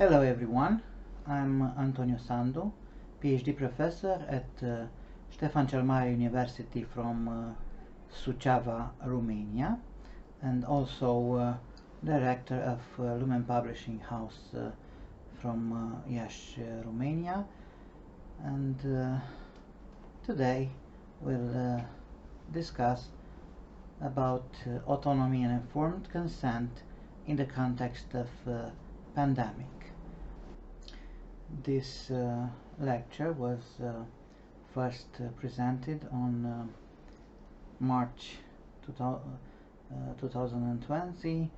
Hello everyone, I'm Antonio Sandu, PhD professor at Ștefan cel Mare University from Suceava, Romania, and also director of Lumen Publishing House from Iași, Romania. And today we'll discuss about autonomy and informed consent in the context of pandemic. This lecture was first presented on March 2020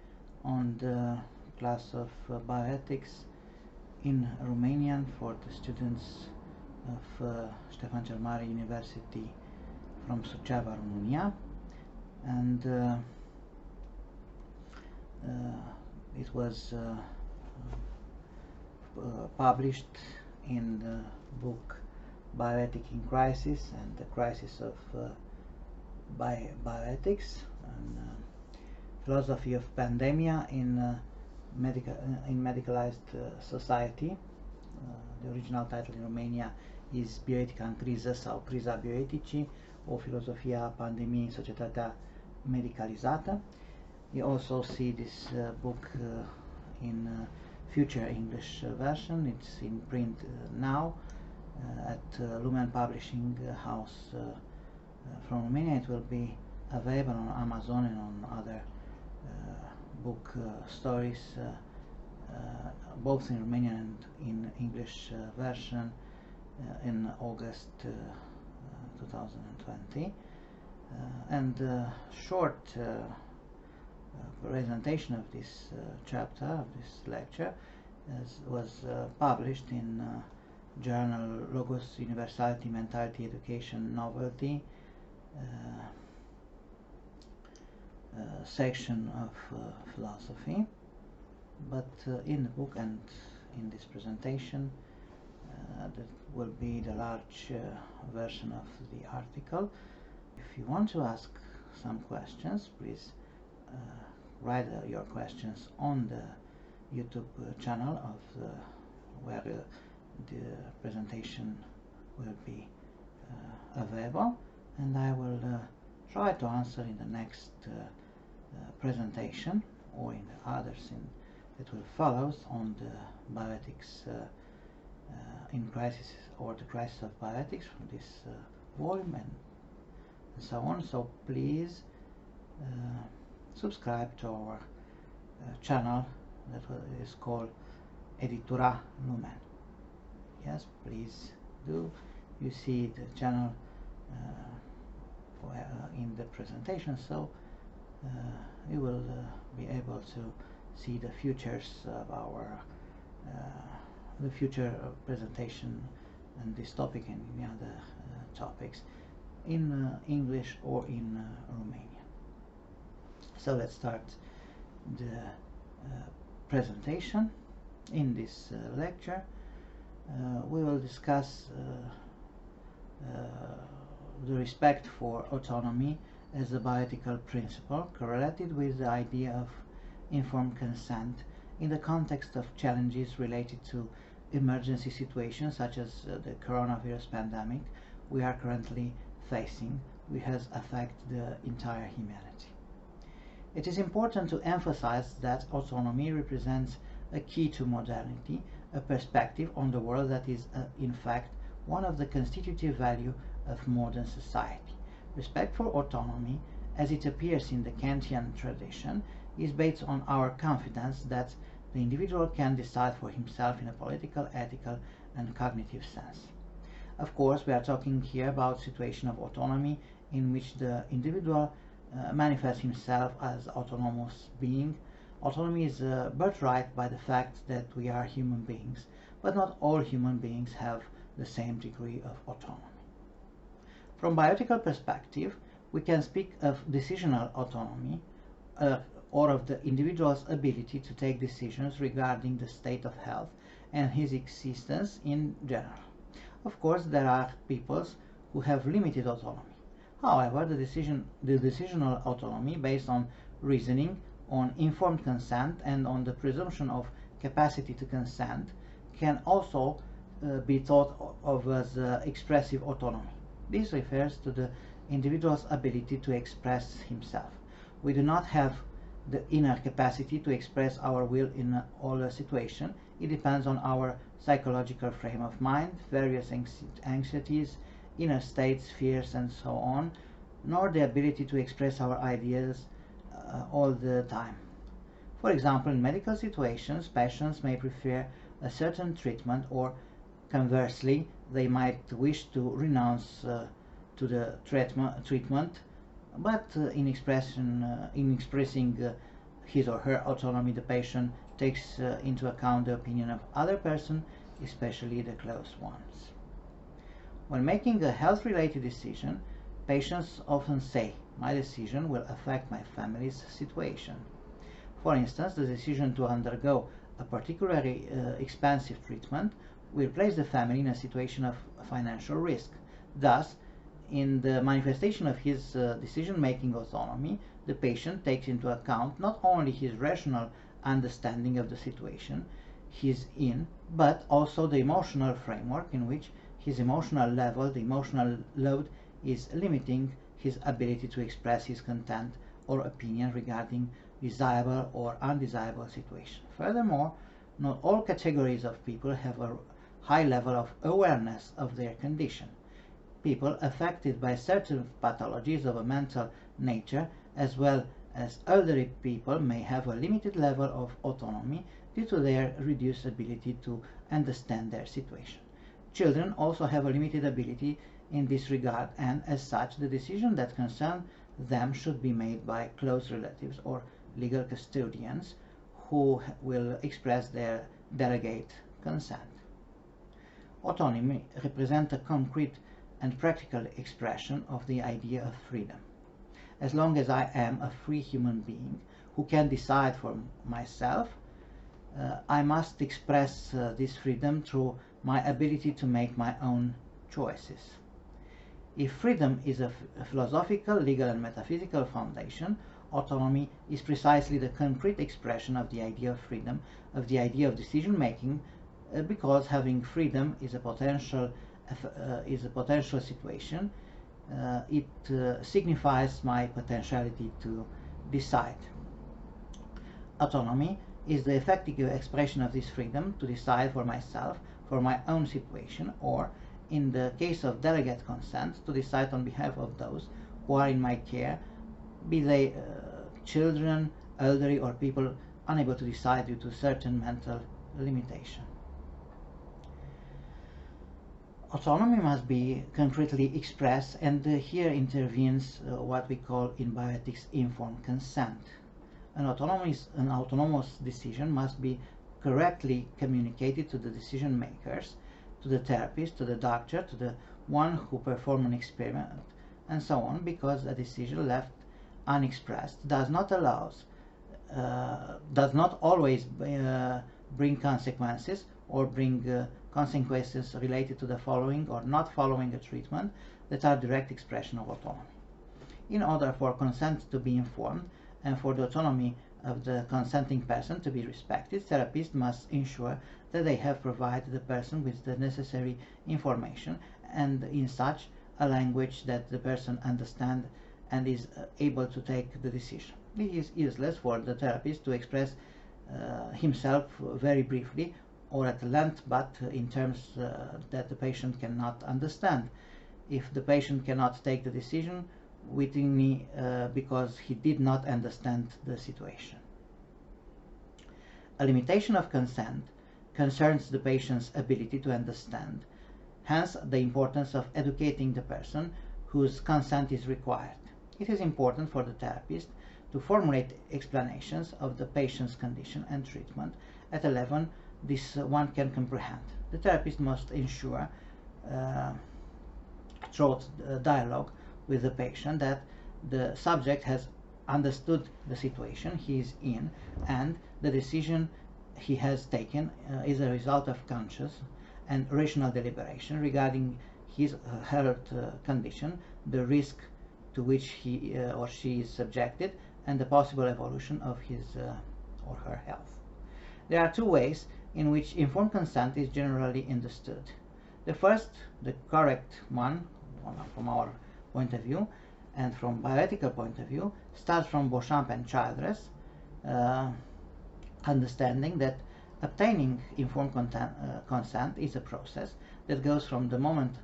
on the class of bioethics in Romanian for the students of Ștefan cel Mare University from Suceava, Romania, and it was published in the book Bioethics in Crisis and the Crisis of Bioethics and Philosophy of Pandemic in Medicalized Society. The original title in Romania is Bioetica în criză sau Criza bioeticii, o filozofie a pandemiei în societatea medicalizată. You also see this book in future English version. It's in print now at Lumen Publishing House from Romania. It will be available on Amazon and on other book stores, both in Romanian and in English version in August 2020. And short presentation of this chapter, of this lecture, was published in journal Logos Universality Mentality Education Novelty section of philosophy, but in the book and in this presentation that will be the large version of the article. If you want to ask some questions, please write your questions on the YouTube channel of where the presentation will be available, and I will try to answer in the next presentation or in the others that will follow on the bioethics in crisis or the crisis of bioethics from this volume and so on. So please subscribe to our channel that is called Editura Lumen. Yes, please do. You see the channel in the presentation, so you will be able to see the futures of our the future presentation and this topic and any other topics in English or in Romanian. So let's start the presentation. In this lecture we will discuss the respect for autonomy as a bioethical principle correlated with the idea of informed consent in the context of challenges related to emergency situations such as the coronavirus pandemic we are currently facing, which has affected the entire humanity. It is important to emphasize that autonomy represents a key to modernity, a perspective on the world that is in fact one of the constitutive values of modern society. Respect for autonomy, as it appears in the Kantian tradition, is based on our confidence that the individual can decide for himself in a political, ethical, and cognitive sense. Of course, we are talking here about a situation of autonomy in which the individual manifests himself as autonomous being. Autonomy is a birthright by the fact that we are human beings, but not all human beings have the same degree of autonomy. From bioethical perspective, we can speak of decisional autonomy or of the individual's ability to take decisions regarding the state of health and his existence in general. Of course, there are peoples who have limited autonomy. However, the decisional autonomy based on reasoning, on informed consent, and on the presumption of capacity to consent can also be thought of as expressive autonomy. This refers to the individual's ability to express himself. We do not have the inner capacity to express our will in all situations. It depends on our psychological frame of mind, various anxieties, inner states, fears, and so on, nor the ability to express our ideas all the time. For example, in medical situations, patients may prefer a certain treatment, or conversely, they might wish to renounce to the treatment, but in expressing his or her autonomy, the patient takes into account the opinion of other person, especially the close ones. When making a health-related decision, patients often say, "My decision will affect my family's situation." For instance, the decision to undergo a particularly expensive treatment will place the family in a situation of financial risk. Thus, in the manifestation of his decision-making autonomy, the patient takes into account not only his rational understanding of the situation he is in, but also the emotional framework in which his emotional level, the emotional load, is limiting his ability to express his content or opinion regarding desirable or undesirable situation. Furthermore, not all categories of people have a high level of awareness of their condition. People affected by certain pathologies of a mental nature, as well as elderly people, may have a limited level of autonomy due to their reduced ability to understand their situation. Children also have a limited ability in this regard, and as such, the decision that concern them should be made by close relatives or legal custodians who will express their delegate consent. Autonomy represents a concrete and practical expression of the idea of freedom. As long as I am a free human being who can decide for myself, I must express this freedom through my ability to make my own choices. If freedom is a philosophical, legal, and metaphysical foundation, autonomy is precisely the concrete expression of the idea of freedom, of the idea of decision-making, because having freedom is a potential situation. It signifies my potentiality to decide. Autonomy is the effective expression of this freedom to decide for myself, for my own situation, or, in the case of delegate consent, to decide on behalf of those who are in my care, be they children, elderly, or people unable to decide due to certain mental limitation. Autonomy must be concretely expressed, and here intervenes what we call in bioethics informed consent. An autonomous decision must be correctly communicated to the decision makers, to the therapist, to the doctor, to the one who performed an experiment, and so on, because a decision left unexpressed does not always bring consequences, or bring consequences related to the following or not following a treatment that are direct expression of autonomy. In order for consent to be informed and for the autonomy of the consenting person to be respected, therapists must ensure that they have provided the person with the necessary information, and in such a language that the person understands and is able to take the decision. It is useless for the therapist to express himself very briefly or at length, but in terms that the patient cannot understand. If the patient cannot take the decision wittingly because he did not understand the situation. A limitation of consent concerns the patient's ability to understand, hence the importance of educating the person whose consent is required. It is important for the therapist to formulate explanations of the patient's condition and treatment at a level this one can comprehend. The therapist must ensure through dialogue with the patient that the subject has understood the situation he is in, and the decision he has taken is a result of conscious and rational deliberation regarding his health condition, the risk to which he or she is subjected, and the possible evolution of his or her health. There are two ways in which informed consent is generally understood. The first, the correct one, from our point of view, and from bioethical point of view, starts from Beauchamp and Childress, understanding that obtaining informed consent is a process that goes from the moment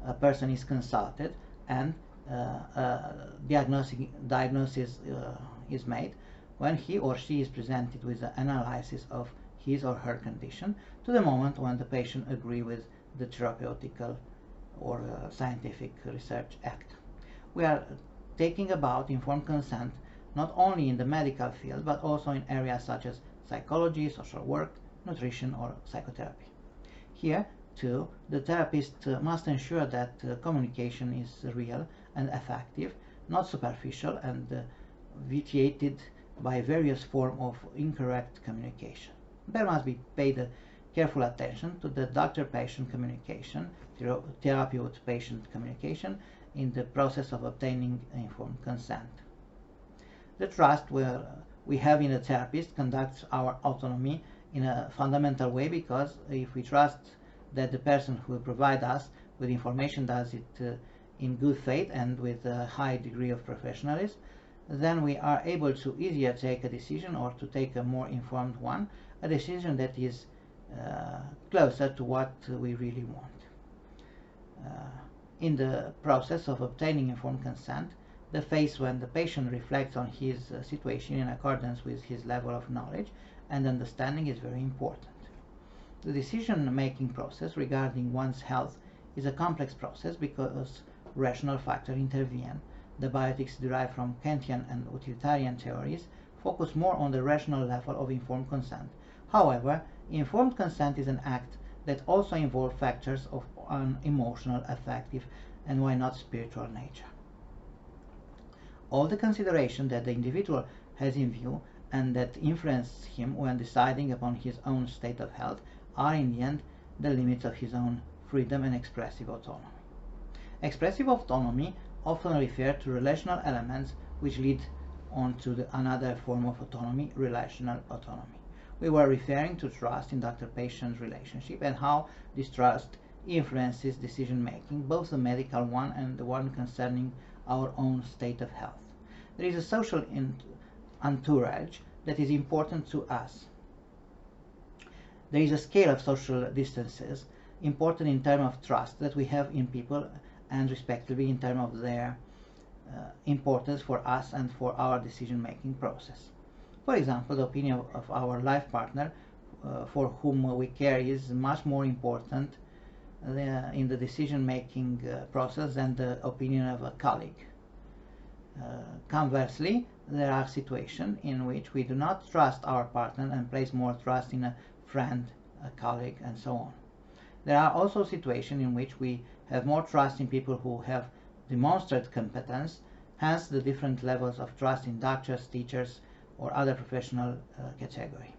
a person is consulted and diagnosis is made, when he or she is presented with an analysis of his or her condition, to the moment when the patient agrees with the therapeutical or scientific research act. We are talking about informed consent not only in the medical field but also in areas such as psychology, social work, nutrition, or psychotherapy. Here, too, the therapist must ensure that communication is real and effective, not superficial and vitiated by various forms of incorrect communication. There must be paid careful attention to the doctor-patient communication, therapist-patient communication in the process of obtaining informed consent. The trust we have in the therapist conducts our autonomy in a fundamental way, because if we trust that the person who will provide us with information does it in good faith and with a high degree of professionalism, then we are able to easier take a decision, or to take a more informed one, a decision that is closer to what we really want. In the process of obtaining informed consent, the phase when the patient reflects on his situation in accordance with his level of knowledge and understanding is very important. The decision-making process regarding one's health is a complex process because rational factors intervene. The bioethics derived from Kantian and utilitarian theories focus more on the rational level of informed consent. However, informed consent is an act that also involves factors of an emotional, affective, and why not spiritual nature. All the consideration that the individual has in view and that influence him when deciding upon his own state of health are in the end the limits of his own freedom and expressive autonomy. Expressive autonomy often refers to relational elements which lead on to another form of autonomy, relational autonomy. We were referring to trust in doctor-patient relationship and how this trust influences decision-making, both the medical one and the one concerning our own state of health. There is a social entourage that is important to us. There is a scale of social distances important in terms of trust that we have in people, and respectively in terms of their importance for us and for our decision-making process. For example, the opinion of our life partner for whom we care is much more important in the decision-making process than the opinion of a colleague. Conversely, there are situations in which we do not trust our partner and place more trust in a friend, a colleague, and so on. There are also situations in which we have more trust in people who have demonstrated competence, hence the different levels of trust in doctors, teachers, or other professional category.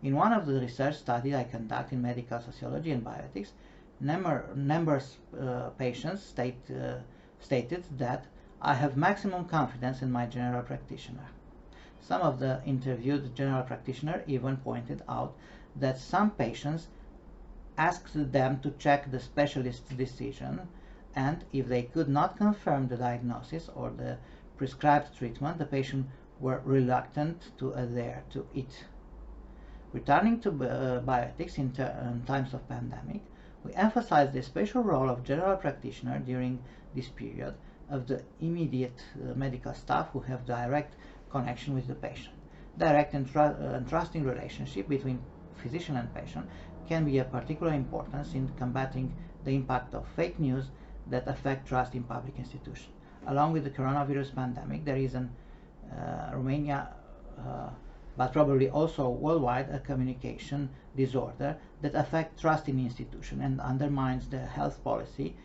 In one of the research studies I conduct in medical sociology and bioethics, numerous patients stated that I have maximum confidence in my general practitioner. Some of the interviewed general practitioners even pointed out that some patients asked them to check the specialist's decision, and if they could not confirm the diagnosis or the prescribed treatment, the patient were reluctant to adhere to it. Returning to bioethics in times of pandemic, we emphasize the special role of general practitioner during this period of the immediate medical staff who have direct connection with the patient. Direct and trusting relationship between physician and patient can be of particular importance in combating the impact of fake news that affect trust in public institutions. Along with the coronavirus pandemic, there is in Romania, but probably also worldwide, a communication disorder that affects trust in institutions and undermines the health policy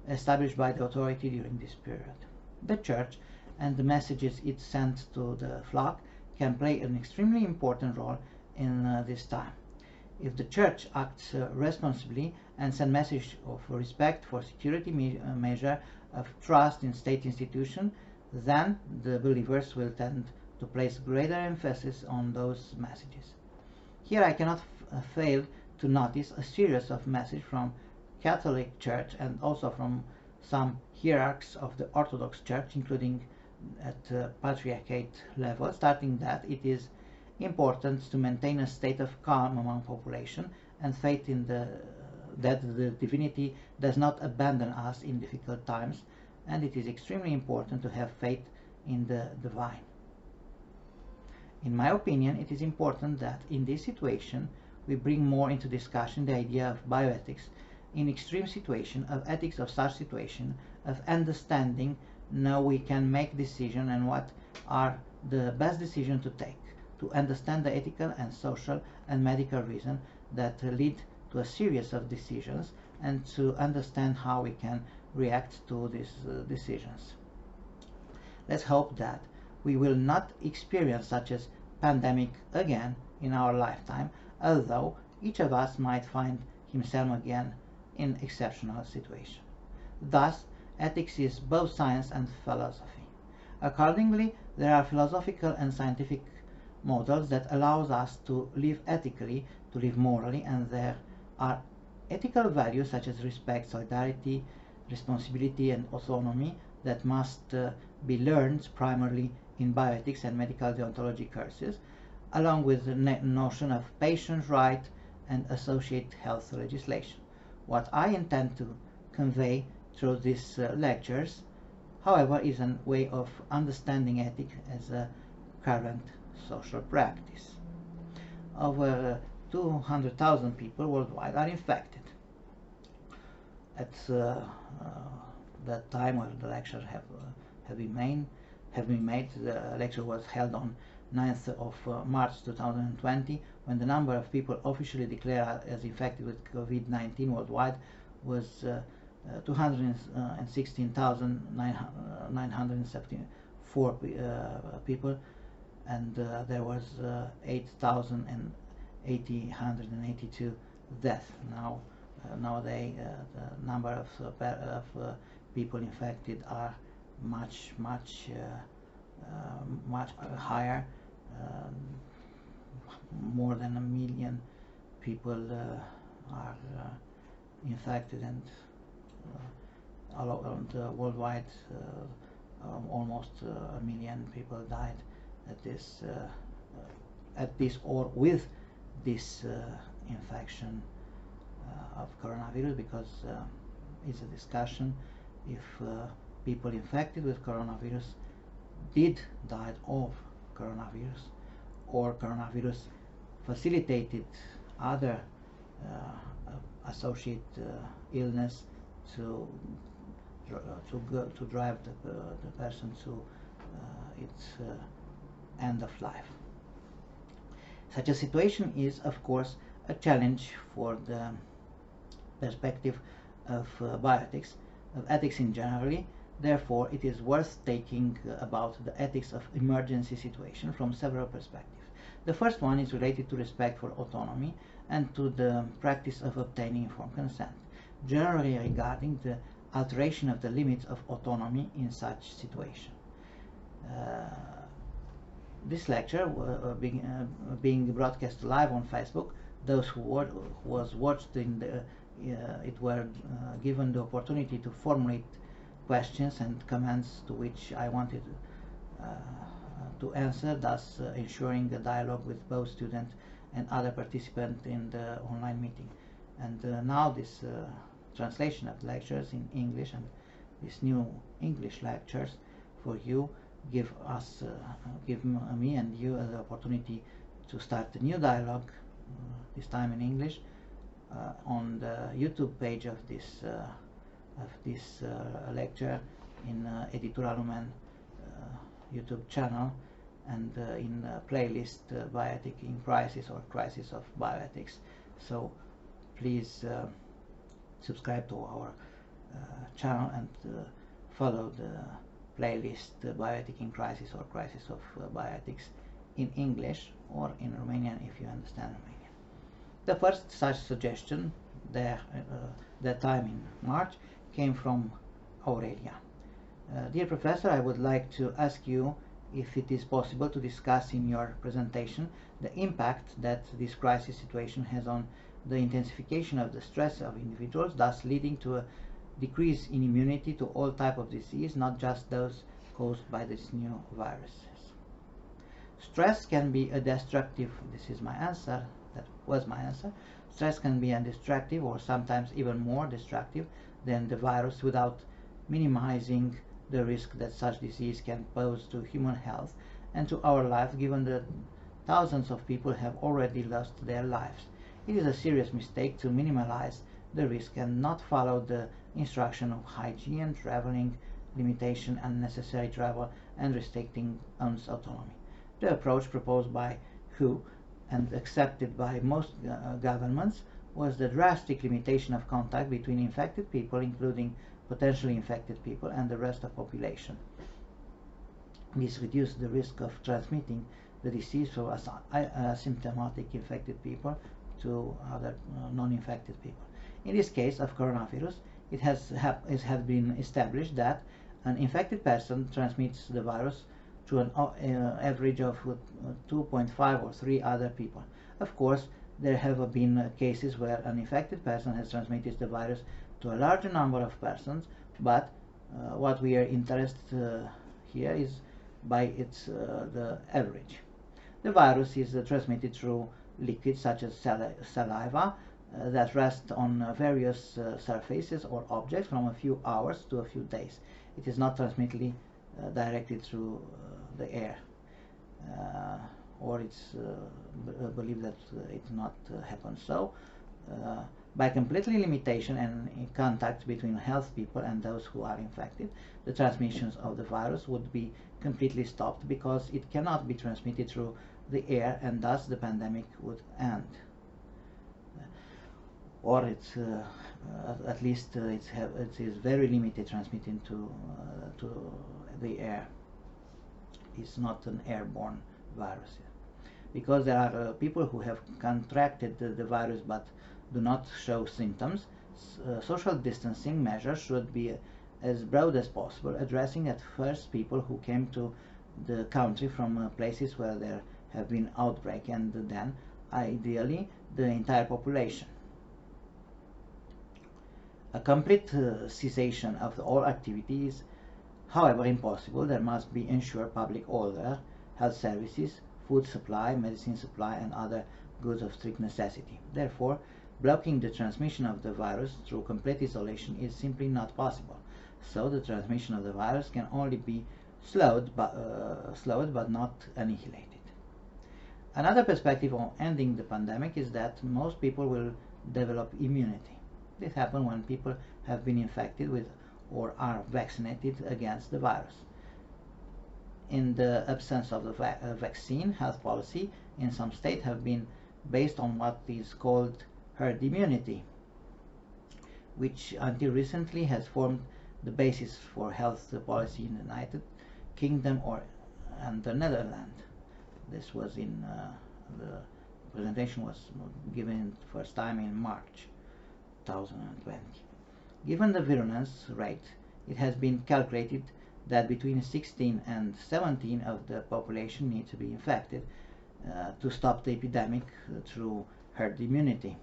established by the authority during this period. The Church and the messages it sends to the flock can play an extremely important role in this time. If the Church acts responsibly and sends message of respect for security measure of trust in state institutions, then the believers will tend to place greater emphasis on those messages. Here I cannot fail to notice a series of messages from Catholic Church and also from some hierarchs of the Orthodox Church, including at patriarchate level, starting that it is important to maintain a state of calm among population and faith in that the divinity does not abandon us in difficult times, and it is extremely important to have faith in the divine. In my opinion, it is important that in this situation we bring more into discussion the idea of bioethics in extreme situation, of ethics of such situation, of understanding now we can make decision and what are the best decision to take, to understand the ethical and social and medical reason that lead to a series of decisions, and to understand how we can react to these decisions. Let's hope that we will not experience such a pandemic again in our lifetime, although each of us might find himself again in exceptional situation. Thus, ethics is both science and philosophy. Accordingly, there are philosophical and scientific models that allows us to live ethically, to live morally, and there are ethical values such as respect, solidarity, responsibility, and autonomy that must be learned primarily in bioethics and medical deontology courses, along with the notion of patient right and associated health legislation. What I intend to convey through these lectures, however, is a way of understanding ethics as a current social practice. Over 200,000 people worldwide are infected. At that time when the lecture have been made, the lecture was held on 9th of March 2020, when the number of people officially declared as infected with COVID-19 worldwide was 216,974 people, and there was 8,882 deaths. Nowadays, the number of people infected are much higher. More than 1 million people are infected, and all around worldwide, almost 1 million people died at this or with this infection of coronavirus, because it's a discussion if people infected with coronavirus did die of coronavirus, or coronavirus facilitated other associated illness to drive the person to its end of life. Such a situation is, of course, a challenge for the perspective of bioethics, of ethics in general. Therefore, it is worth taking about the ethics of emergency situation from several perspectives. The first one is related to respect for autonomy and to the practice of obtaining informed consent, generally regarding the alteration of the limits of autonomy in such situation. This lecture being broadcast live on Facebook. Those who was watched in the it were given the opportunity to formulate questions and comments to which I wanted to answer, thus ensuring a dialogue with both students and other participants in the online meeting. And now this translation of lectures in English and these new English lectures for you give me and you the opportunity to start a new dialogue, this time in English, on the YouTube page of this lecture, in Editura Lumen YouTube channel, and in playlist Bioethics in Crisis or Crisis of Bioethics. So please subscribe to our channel and follow the playlist Bioethics in Crisis or Crisis of Bioethics in English or in Romanian if you understand Romanian. The first such suggestion that time in March came from Aurelia. Dear Professor, I would like to ask you if it is possible to discuss in your presentation the impact that this crisis situation has on the intensification of the stress of individuals, thus leading to a decrease in immunity to all types of disease, not just those caused by these new viruses. Stress can be a destructive, this is my answer, that was my answer. Stress can be a destructive or sometimes even more destructive than the virus without minimizing the risk that such disease can pose to human health and to our life, given that thousands of people have already lost their lives. It is a serious mistake to minimize the risk and not follow the instruction of hygiene, traveling, limitation, unnecessary travel, and restricting one's autonomy. The approach proposed by WHO and accepted by most governments was the drastic limitation of contact between infected people, including potentially infected people, and the rest of the population. This reduced the risk of transmitting the disease from asymptomatic infected people to other non-infected people. In this case of coronavirus, it has been established that an infected person transmits the virus to an average of 2.5 or 3 other people. Of course, there have been cases where an infected person has transmitted the virus to a larger number of persons, but what we are interested here is by its the average. The virus is transmitted through liquids such as saliva that rest on various surfaces or objects from a few hours to a few days. It is not transmitted directly through the air, or it's believed that it not happens so. By completely limitation and contact between healthy people and those who are infected, the transmissions of the virus would be completely stopped because it cannot be transmitted through the air, and thus the pandemic would end. Or it's at least it is very limited transmitting to the air. It's not an airborne virus, because there are people who have contracted the virus but do not show symptoms. Social distancing measures should be as broad as possible, addressing at first people who came to the country from places where there have been outbreaks, and then ideally the entire population. A complete cessation of all activities, however impossible, there must be ensured public order, health services, food supply, medicine supply, and other goods of strict necessity. Therefore, blocking the transmission of the virus through complete isolation is simply not possible. So the transmission of the virus can only be slowed but not annihilated. Another perspective on ending the pandemic is that most people will develop immunity. This happens when people have been infected with or are vaccinated against the virus. In the absence of the vaccine, health policy in some states have been based on what is called herd immunity, which until recently has formed the basis for health policy in the United Kingdom and the Netherlands. This was in the presentation was given first time in March 2020. Given the virulence rate, it has been calculated that between 16 and 17 of the population need to be infected to stop the epidemic through herd immunity.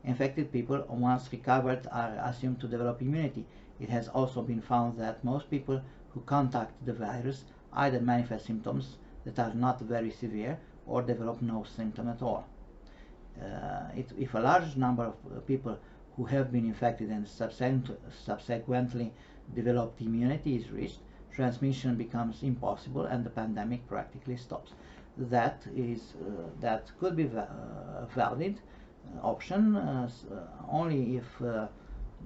Infected people, once recovered, are assumed to develop immunity. It has also been found that most people who contact the virus either manifest symptoms that are not very severe or develop no symptom at all. If a large number of people who have been infected and subsequently developed immunity is reached, transmission becomes impossible and the pandemic practically stops. That could be a valid option only if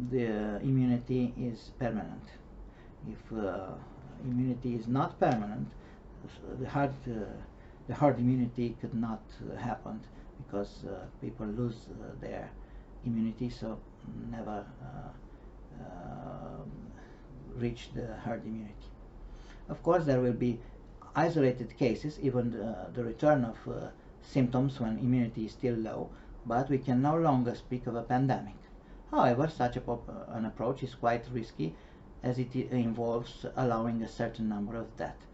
the immunity is permanent. If immunity is not permanent, the herd immunity could not happen, because people lose their immunity, so never reach the herd immunity. Of course, there will be isolated cases, even the return of symptoms when immunity is still low, but we can no longer speak of a pandemic. However, such an approach is quite risky, as it involves allowing a certain number of deaths.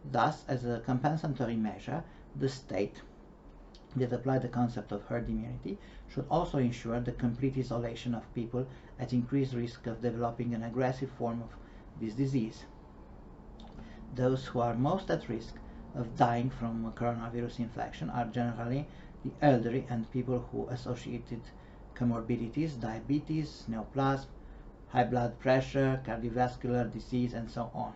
Thus, as a compensatory measure, the state that applied the concept of herd immunity should also ensure the complete isolation of people at increased risk of developing an aggressive form of this disease. Those who are most at risk of dying from coronavirus infection are generally the elderly and people who associated comorbidities, diabetes, neoplasm, high blood pressure, cardiovascular disease, and so on.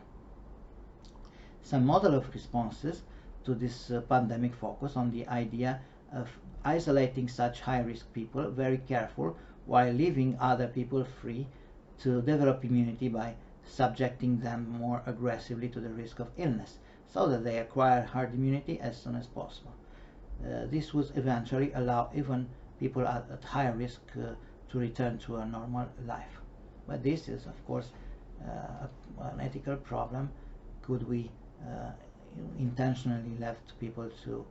Some model of responses to this pandemic focus on the idea of isolating such high-risk people very careful while leaving other people free to develop immunity by subjecting them more aggressively to the risk of illness so that they acquire herd immunity as soon as possible. This would eventually allow even people at high risk to return to a normal life. But this is, of course, an ethical problem. Could we intentionally left people to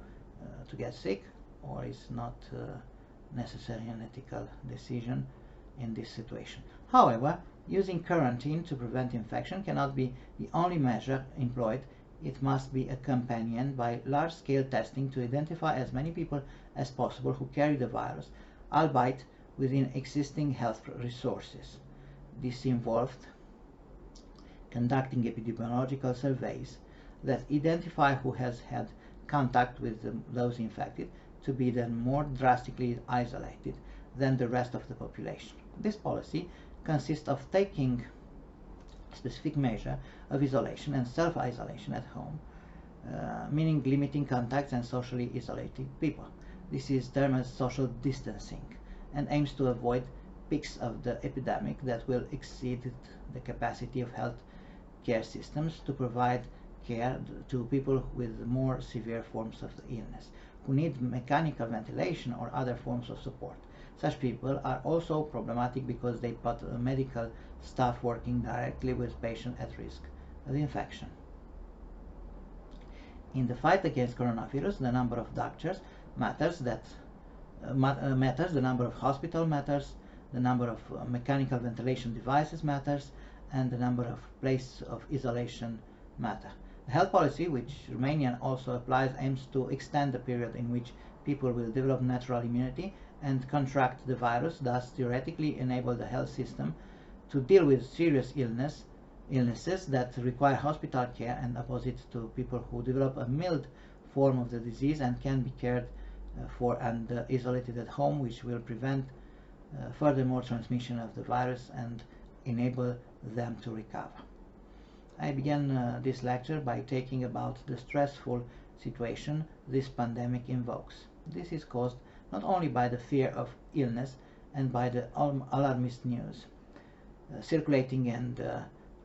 get sick, or is not necessarily an ethical decision in this situation? However, using quarantine to prevent infection cannot be the only measure employed. It must be accompanied by large-scale testing to identify as many people as possible who carry the virus, albeit within existing health resources. This involved conducting epidemiological surveys that identify who has had contact with those infected to be then more drastically isolated than the rest of the population. This policy consists of taking specific measure of isolation and self-isolation at home, meaning limiting contacts and socially isolated people. This is termed as social distancing and aims to avoid peaks of the epidemic that will exceed the capacity of health care systems to provide care to people with more severe forms of the illness, who need mechanical ventilation or other forms of support. Such people are also problematic because they put medical staff working directly with patients at risk of infection. In the fight against coronavirus, the number of doctors matters, the number of hospitals matters, the number of mechanical ventilation devices matters, and the number of places of isolation matter. The health policy, which Romania also applies, aims to extend the period in which people will develop natural immunity and contract the virus, thus theoretically enable the health system to deal with serious illnesses that require hospital care, and opposite to people who develop a mild form of the disease and can be cared for and isolated at home, which will prevent furthermore transmission of the virus and enable them to recover. I began this lecture by talking about the stressful situation this pandemic invokes. This is caused not only by the fear of illness and by the alarmist news circulating and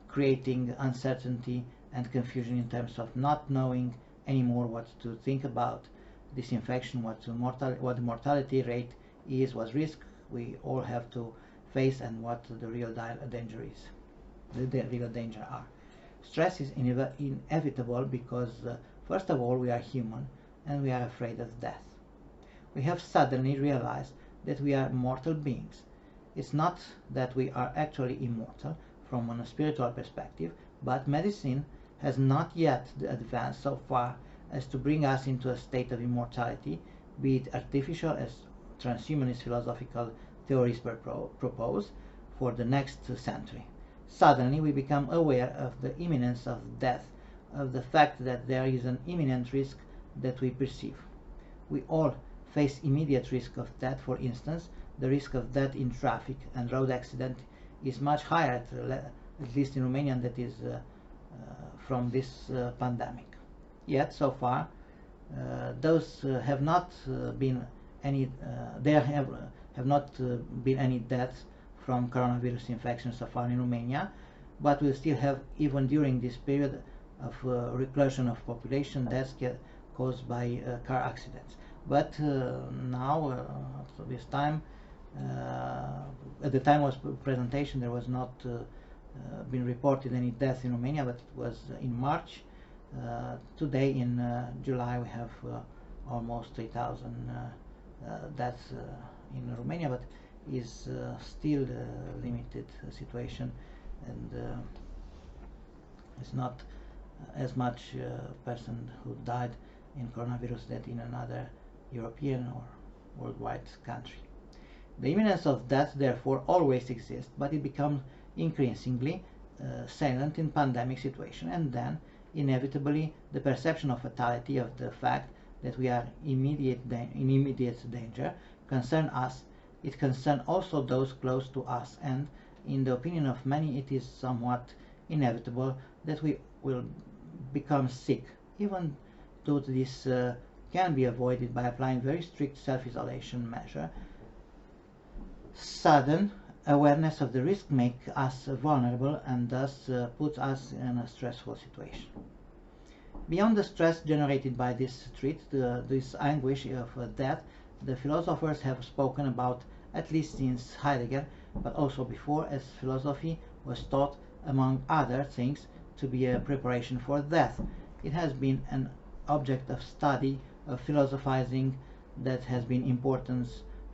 creating uncertainty and confusion in terms of not knowing anymore what to think about this infection, what the mortality rate is, what risk we all have to face, and what the real danger is, the real danger are. Stress is inevitable because, first of all, we are human and we are afraid of death. We have suddenly realized that we are mortal beings. It's not that we are actually immortal from a spiritual perspective, but medicine has not yet advanced so far as to bring us into a state of immortality, be it artificial, as transhumanist philosophical theories propose, for the next century. Suddenly we become aware of the imminence of death, of the fact that there is an imminent risk that we perceive. We all face immediate risk of death. For instance, the risk of death in traffic and road accident is much higher, at least in Romania, than that is from this pandemic. Yet, so far, those have not been any. There have not been any deaths from coronavirus infection so far in Romania, but we still have, even during this period of reclusion of population, deaths caused by car accidents. But now, at this time, at the time of presentation, there was not been reported any deaths in Romania, but it was in March. Today, in July, we have almost 3,000 deaths in Romania, but is still a limited situation, and it's not as much person who died in coronavirus that in another European or worldwide country. The imminence of death therefore always exists, but it becomes increasingly salient in pandemic situation, and then inevitably the perception of fatality, of the fact that we are in immediate danger, concern us. It concerns also those close to us, and in the opinion of many it is somewhat inevitable that we will become sick, even though this can be avoided by applying very strict self-isolation measure. Sudden awareness of the risk makes us vulnerable and thus puts us in a stressful situation. Beyond the stress generated by this threat, this anguish of death, the philosophers have spoken about, at least since Heidegger, but also before, as philosophy was taught, among other things, to be a preparation for death. It has been an object of study, of philosophizing, that has been important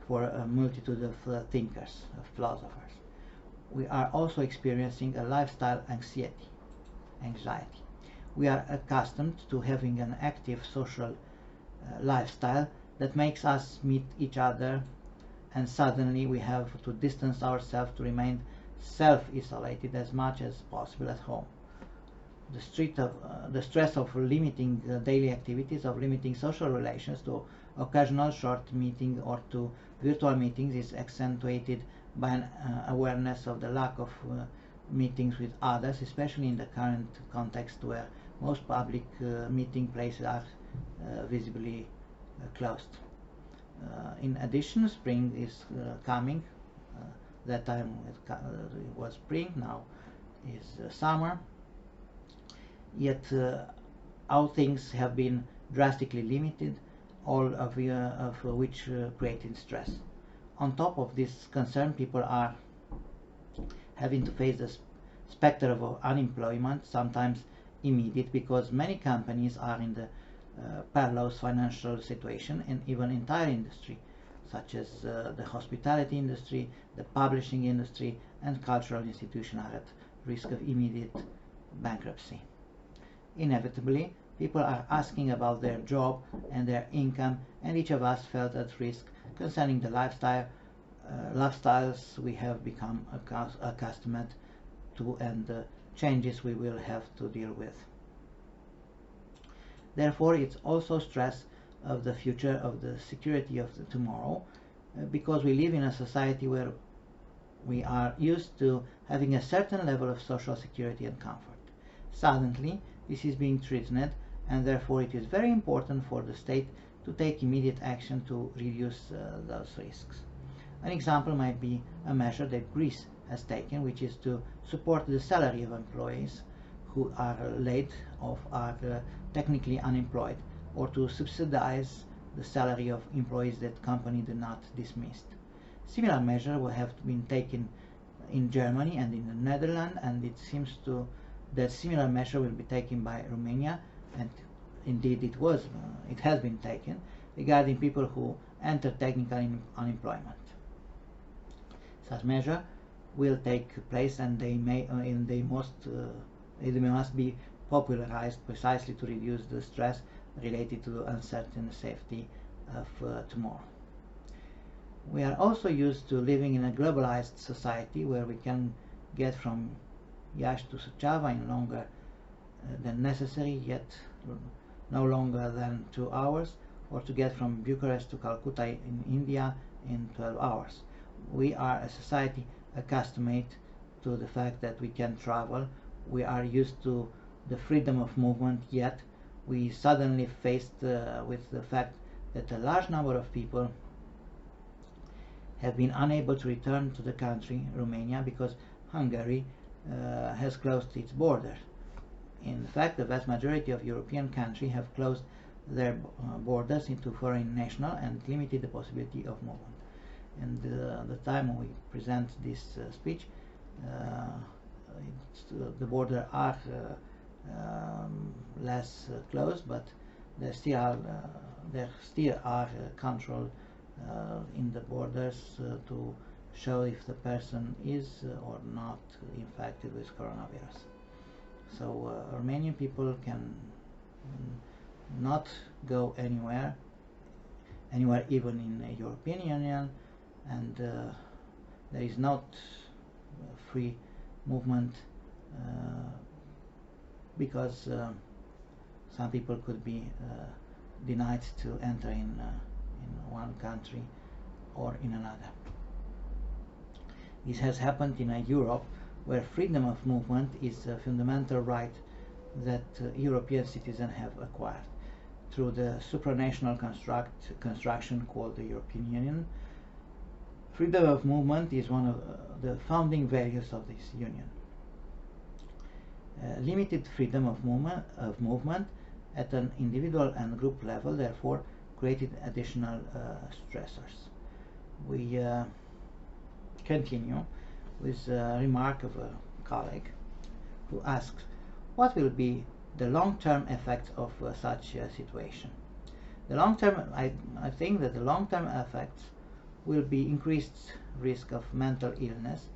for a multitude of thinkers, of philosophers. We are also experiencing a lifestyle anxiety. We are accustomed to having an active social lifestyle that makes us meet each other, and suddenly we have to distance ourselves to remain self-isolated as much as possible at home. The stress of limiting daily activities, of limiting social relations to occasional short meeting or to virtual meetings is accentuated by an awareness of the lack of meetings with others, especially in the current context where most public meeting places are visibly closed. In addition, spring is coming. That time it was spring, now is summer. Yet all things have been drastically limited, all of which created stress. On top of this concern, people are having to face the specter of unemployment, sometimes immediate, because many companies are in the perilous financial situation, and even entire industry, such as the hospitality industry, the publishing industry, and cultural institutions are at risk of immediate bankruptcy. Inevitably, people are asking about their job and their income, and each of us felt at risk concerning the lifestyles we have become accustomed to and the changes we will have to deal with. Therefore, it's also stress of the future, of the security of the tomorrow, because we live in a society where we are used to having a certain level of social security and comfort. Suddenly, this is being threatened, and therefore it is very important for the state to take immediate action to reduce those risks. An example might be a measure that Greece has taken, which is to support the salary of employees who are laid off, are technically unemployed, or to subsidize the salary of employees that company did not dismiss. Similar measures will have been taken in Germany and in the Netherlands, and it seems that similar measure will be taken by Romania, and indeed it has been taken regarding people who enter technical unemployment. Such measure will take place, and they must be popularized precisely to reduce the stress related to the uncertain safety of tomorrow. We are also used to living in a globalized society where we can get from Iași to Suceava in longer than necessary, yet no longer than 2 hours, or to get from Bucharest to Calcutta in India in 12 hours. We are a society accustomed to the fact that we can travel. We are used to the freedom of movement, yet we suddenly faced with the fact that a large number of people have been unable to return to the country, Romania, because Hungary has closed its border. In fact, the vast majority of European countries have closed their borders into foreign national and limited the possibility of movement. And the time we present this speech, the border are less closed, but there still are control in the borders to show if the person is or not infected with coronavirus. So Romanian people can not go anywhere even in the European Union, and there is not free movement because some people could be denied to enter in one country or in another. This has happened in Europe, where freedom of movement is a fundamental right that European citizens have acquired through the supranational construction called the European Union. Freedom of movement is one of the founding values of this union. Limited freedom of movement at an individual and group level therefore created additional stressors. We continue with a remark of a colleague who asks, what will be the long-term effects of such a situation? The long-term, I think that the long-term effects will be increased risk of mental illness,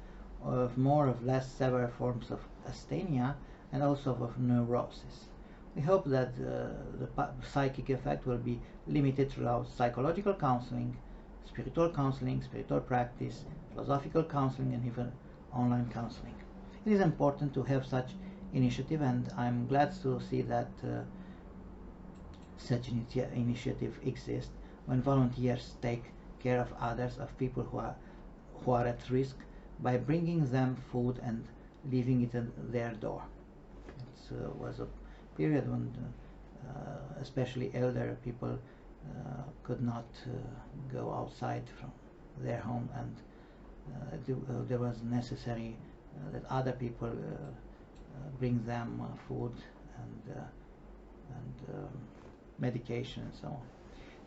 of more or less severe forms of asthenia, and also of neurosis. We hope that the psychic effect will be limited throughout psychological counseling, spiritual practice, philosophical counseling, and even online counseling. It is important to have such initiative, and I'm glad to see that such initiative exists when volunteers take care of others, of people who are at risk, by bringing them food and leaving it at their door. It was a period when especially elder people could not go outside from their home, and there was necessary that other people bring them food and medication and so on.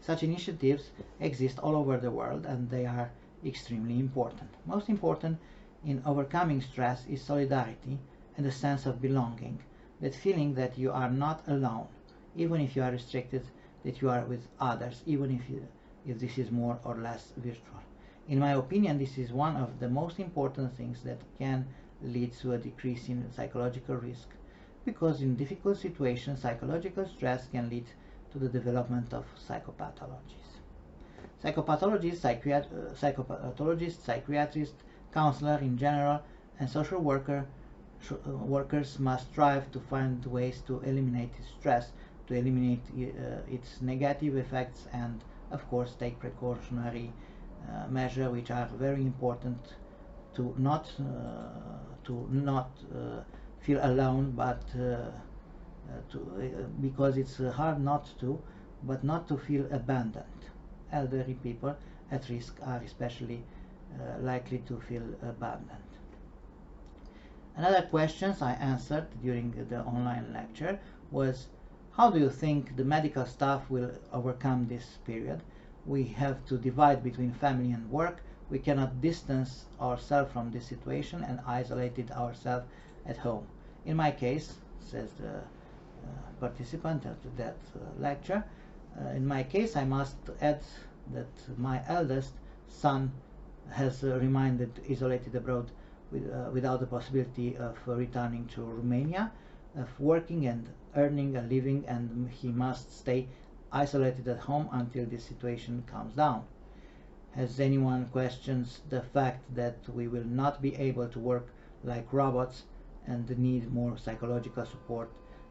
Such initiatives exist all over the world, and they are extremely important. Most important in overcoming stress is solidarity and a sense of belonging, that feeling that you are not alone, even if you are restricted, that you are with others, even if this is more or less virtual. In my opinion, this is one of the most important things that can lead to a decrease in psychological risk, because in difficult situations, psychological stress can lead to the development of psychopathologies. Psychopathologist, psychiatrist, counselor in general, and social workers must strive to find ways to eliminate stress, to eliminate its negative effects, and of course take precautionary measures which are very important to not feel alone, but because it's hard not to, but not to feel abandoned. Elderly people at risk are especially likely to feel abandoned. Another question I answered during the online lecture was, how do you think the medical staff will overcome this period? We have to divide between family and work. We cannot distance ourselves from this situation and isolate ourselves at home. In my case, says the participant at that lecture, in my case I must add that my eldest son has remained isolated abroad without the possibility of returning to Romania, of working and earning a living, and he must stay isolated at home until this situation calms down. Has anyone questions the fact that we will not be able to work like robots and need more psychological support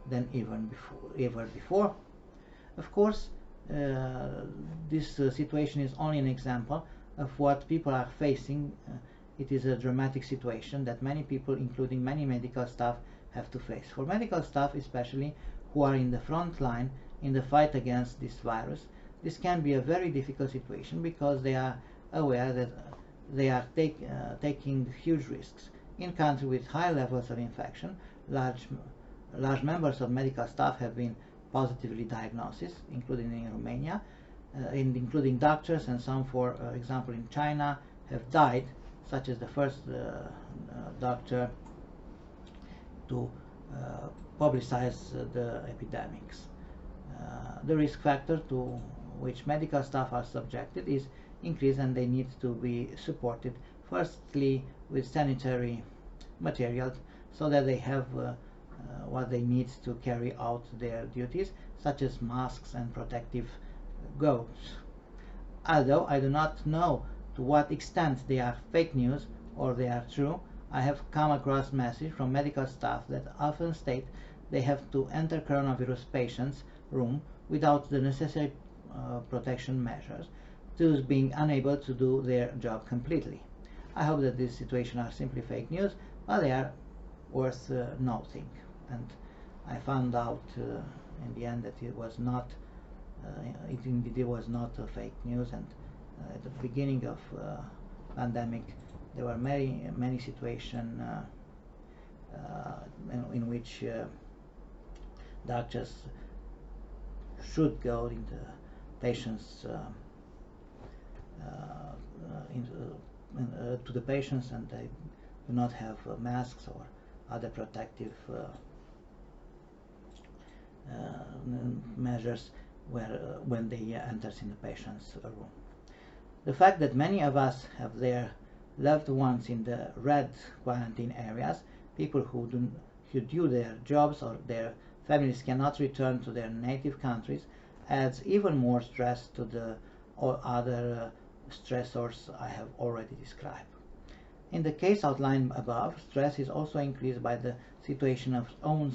than ever before? Of course, this situation is only an example of what people are facing. It is a dramatic situation that many people, including many medical staff, have to face. For medical staff especially, who are in the front line in the fight against this virus, this can be a very difficult situation, because they are aware that they are taking huge risks. In countries with high levels of infection, large members of medical staff have been positively diagnosed, including in Romania, including doctors, and some, for example, in China, have died, such as the first doctor to publicize the epidemics. The risk factor to which medical staff are subjected is increased, and they need to be supported, firstly with sanitary materials, so that they have what they need to carry out their duties, such as masks and protective gowns. Although I do not know to what extent they are fake news or they are true, I have come across messages from medical staff that often state they have to enter coronavirus patients' room without the necessary protection measures, thus being unable to do their job completely. I hope that this situation are simply fake news, but they are worth noting. And I found out in the end that it was not, it was not fake news. And at the beginning of pandemic, there were many situations in which doctors should go into patients to the patients, and they do not have masks or other protective measures when they enters in the patient's room. The fact that many of us have their loved ones in the red quarantine areas, people who do their jobs or their families cannot return to their native countries, adds even more stress to the other stressors I have already described. In the case outlined above, stress is also increased by the situation of own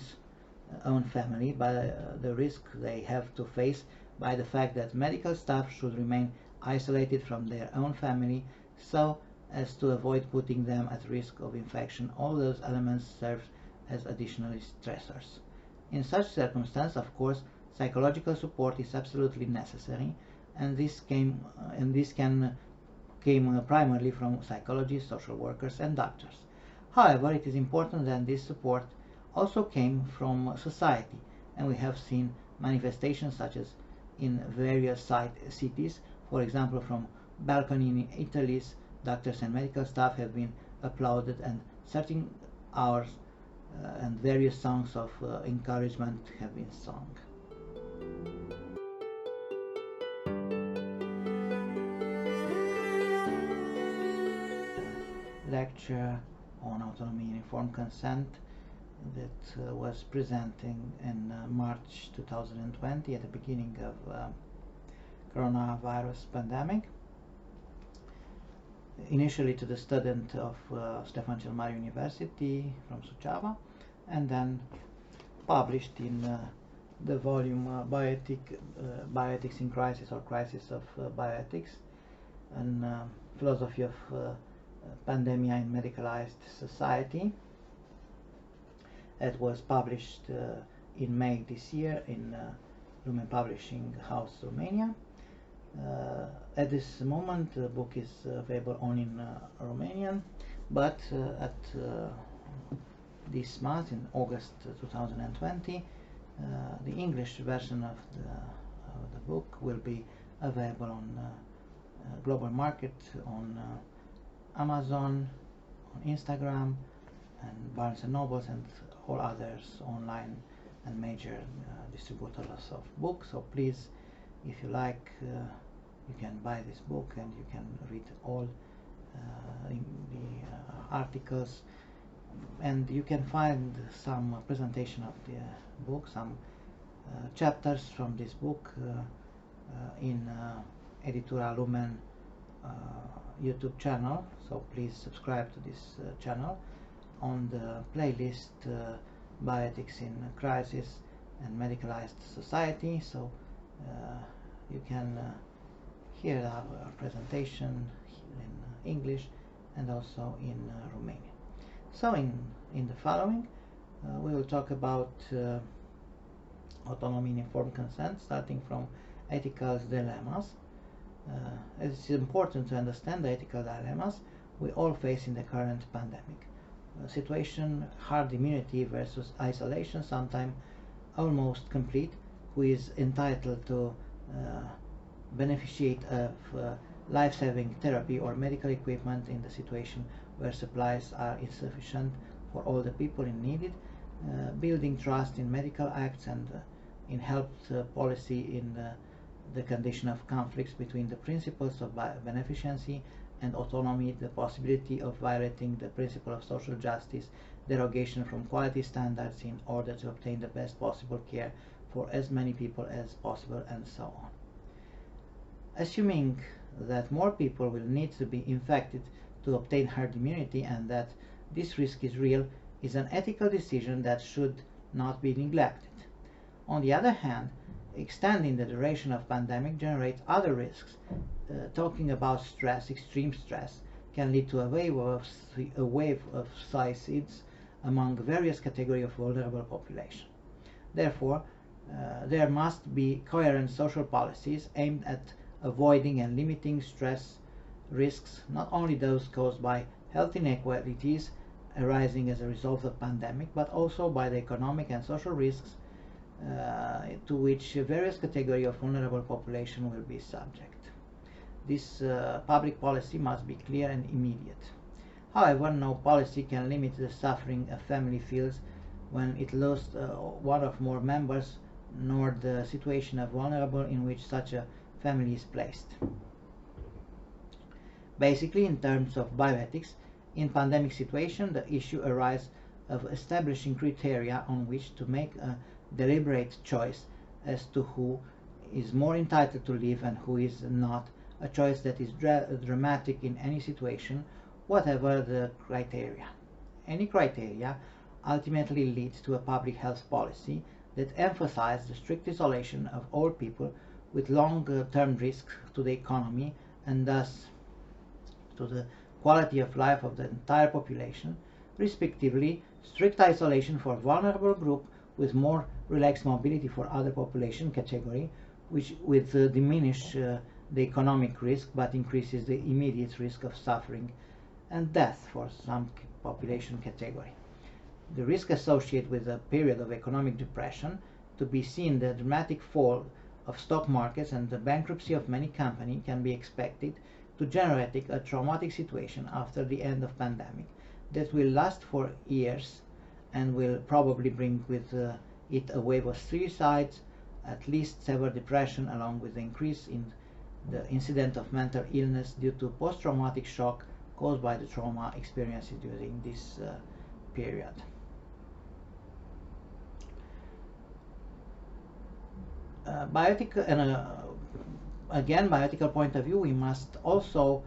family, by the risk they have to face, by the fact that medical staff should remain isolated from their own family so as to avoid putting them at risk of infection. All those elements serve as additional stressors. In such circumstances, of course, psychological support is absolutely necessary, and this came primarily from psychologists, social workers, and doctors. However, it is important that this support also came from society, and we have seen manifestations such as in various cities. For example, from balcony in Italy, doctors and medical staff have been applauded, and certain hours and various songs of encouragement have been sung. Lecture on Autonomy and Informed Consent that was presenting in March 2020 at the beginning of coronavirus pandemic. Initially to the student of Stefan Cel Mare University from Suceava, and then published in the volume Bioethics in Crisis or Crisis of Bioethics, and Philosophy of Pandemic in Medicalized Society. It was published in May this year in Lumen Publishing House, Romania. At this moment, the book is available only in Romanian, but at this month, in August 2020, the English version of the book will be available on global market, on Amazon, on Instagram, and Barnes and Nobles, and all others online and major distributors of books. So please, if you like, you can buy this book and you can read all the articles, and you can find some presentation of the book, some chapters from this book in Editura Lumen YouTube channel. So please subscribe to this channel on the playlist Bioethics in Crisis and Medicalized Society. So you can hear our presentation in English and also in Romanian. So in the following we will talk about autonomy and informed consent, starting from ethical dilemmas. It's important to understand the ethical dilemmas we all face in the current pandemic situation: herd immunity versus isolation, sometimes almost complete, who is entitled to beneficiate of life-saving therapy or medical equipment in the situation where supplies are insufficient for all the people in needed, building trust in medical acts and in health policy in the condition of conflicts between the principles of beneficency and autonomy the possibility of violating the principle of social justice, derogation from quality standards in order to obtain the best possible care for as many people as possible, and so on. Assuming that more people will need to be infected to obtain herd immunity and that this risk is real is an ethical decision that should not be neglected. On the other hand, extending the duration of pandemic generates other risks. Talking about stress, extreme stress, can lead to a wave of suicides among various categories of vulnerable population. Therefore, there must be coherent social policies aimed at avoiding and limiting stress risks, not only those caused by health inequalities arising as a result of pandemic, but also by the economic and social risks to which various categories of vulnerable population will be subject. This public policy must be clear and immediate. However, no policy can limit the suffering a family feels when it lost one or more members, nor the situation of vulnerable in which such a family is placed. Basically, in terms of bioethics, in pandemic situation, the issue arises of establishing criteria on which to make a deliberate choice as to who is more entitled to live and who is not, a choice that is dramatic in any situation, whatever the criteria. Any criteria ultimately leads to a public health policy that emphasizes the strict isolation of all people with long-term risks to the economy and thus to the quality of life of the entire population, respectively strict isolation for vulnerable group with more relaxed mobility for other population category, which would diminish the economic risk but increases the immediate risk of suffering and death for some population category. The risk associated with a period of economic depression to be seen the dramatic fall of stock markets and the bankruptcy of many companies can be expected to generate a traumatic situation after the end of pandemic that will last for years and will probably bring with it a wave of suicides, at least severe depression, along with the increase in the incidence of mental illness due to post-traumatic shock caused by the trauma experienced during this period. Bioethical point of view, we must also